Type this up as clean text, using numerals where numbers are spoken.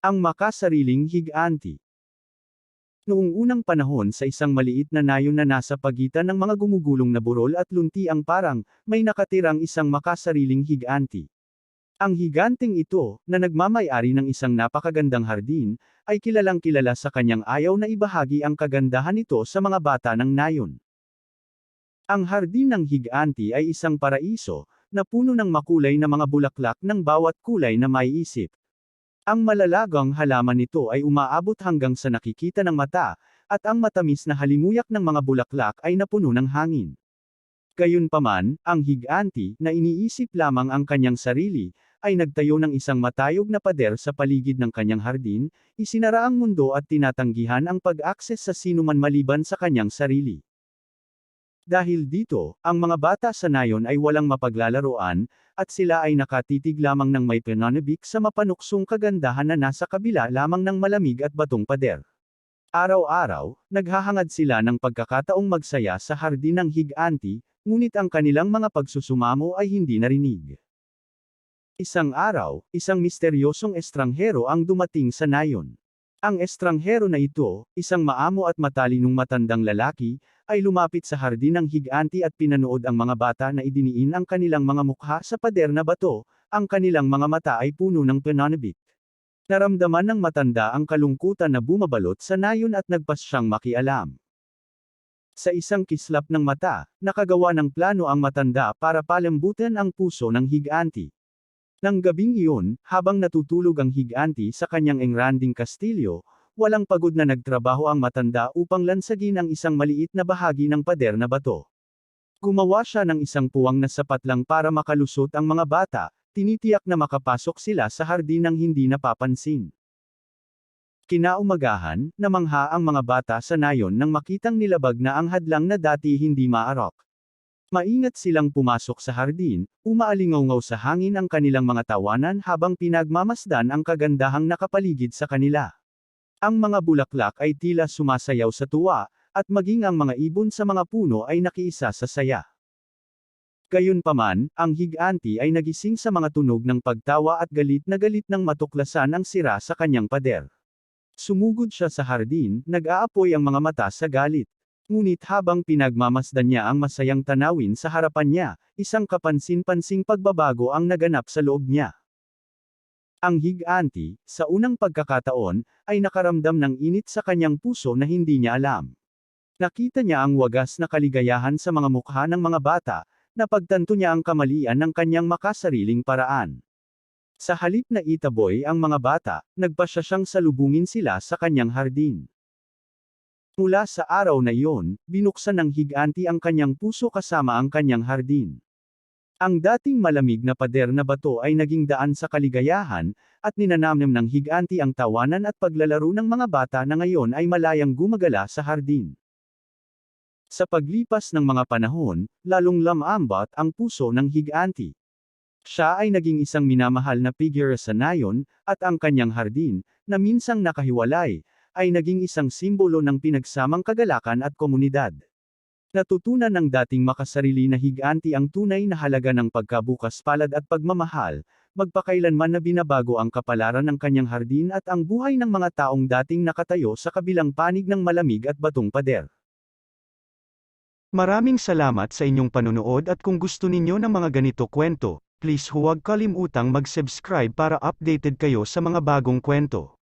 Ang makasariling higanti. Noong unang panahon sa isang maliit na nayon na nasa pagitan ng mga gumugulong na burol at lunti ang parang, may nakatirang isang makasariling higanti. Ang higanting ito, na nagmamay-ari ng isang napakagandang hardin, ay kilalang kilala sa kanyang ayaw na ibahagi ang kagandahan nito sa mga bata ng nayon. Ang hardin ng higanti ay isang paraiso, na puno ng makulay na mga bulaklak ng bawat kulay na maiisip. Ang malalagang halaman nito ay umaabot hanggang sa nakikita ng mata, at ang matamis na halimuyak ng mga bulaklak ay napuno ng hangin. Gayunpaman, ang higanti, na iniisip lamang ang kanyang sarili, ay nagtayo ng isang matayog na pader sa paligid ng kanyang hardin, isinara ang mundo at tinatanggihan ang pag-akses sa sinuman maliban sa kanyang sarili. Dahil dito, ang mga bata sa nayon ay walang mapaglalaroan, at sila ay nakatitig lamang ng may pananabik sa mapanuksong kagandahan na nasa kabila lamang ng malamig at batong pader. Araw-araw, naghahangad sila ng pagkakataong magsaya sa hardin ng higanti, ngunit ang kanilang mga pagsusumamo ay hindi narinig. Isang araw, isang misteryosong estranghero ang dumating sa nayon. Ang estranghero na ito, isang maamo at matalinong matandang lalaki, ay lumapit sa hardin ng higanti at pinanood ang mga bata na idiniin ang kanilang mga mukha sa pader na bato, ang kanilang mga mata ay puno ng pananabik. Naramdaman ng matanda ang kalungkutan na bumabalot sa nayon at nagpas siyang makialam. Sa isang kislap ng mata, nakagawa ng plano ang matanda para palambutan ang puso ng higanti. Nang gabing iyon, habang natutulog ang higanti sa kanyang engranding kastilyo, walang pagod na nagtrabaho ang matanda upang lansagin ang isang maliit na bahagi ng pader na bato. Gumawa siya ng isang puwang na sapat lang para makalusot ang mga bata, tinitiyak na makapasok sila sa hardin ng hindi napapansin. Kinaumagahan, namangha ang mga bata sa nayon nang makitang nilabag na ang hadlang na dati hindi maarok. Maingat silang pumasok sa hardin, umaalingaw sa hangin ang kanilang mga tawanan habang pinagmamasdan ang kagandahang nakapaligid sa kanila. Ang mga bulaklak ay tila sumasayaw sa tuwa, at maging ang mga ibon sa mga puno ay nakiisa sa saya. Gayunpaman, ang higanti ay nagising sa mga tunog ng pagtawa at galit ng matuklasan ang sira sa kanyang pader. Sumugod siya sa hardin, nag-aapoy ang mga mata sa galit. Ngunit habang pinagmamasdan niya ang masayang tanawin sa harapan niya, isang kapansin-pansing pagbabago ang naganap sa loob niya. Ang higanti, sa unang pagkakataon, ay nakaramdam ng init sa kanyang puso na hindi niya alam. Nakita niya ang wagas na kaligayahan sa mga mukha ng mga bata, napagtanto niya ang kamalian ng kanyang makasariling paraan. Sa halip na itaboy ang mga bata, nagpasya siyang salubungin sila sa kanyang hardin. Mula sa araw na iyon, binuksan ng higanti ang kanyang puso kasama ang kanyang hardin. Ang dating malamig na pader na bato ay naging daan sa kaligayahan, at ninanamnam ng higanti ang tawanan at paglalaro ng mga bata na ngayon ay malayang gumagala sa hardin. Sa paglipas ng mga panahon, lalong lumambot ang puso ng higanti. Siya ay naging isang minamahal na figure sa nayon, at ang kanyang hardin, na minsang nakahiwalay, ay naging isang simbolo ng pinagsamang kagalakan at komunidad. Natutunan ng dating makasarili na higanti ang tunay na halaga ng pagkabukas palad at pagmamahal, magpakailanman na binabago ang kapalaran ng kanyang hardin at ang buhay ng mga taong dating nakatayo sa kabilang panig ng malamig at batong pader. Maraming salamat sa inyong panonood at kung gusto ninyo ng mga ganito kwento, please huwag kalimutang mag-subscribe para updated kayo sa mga bagong kwento.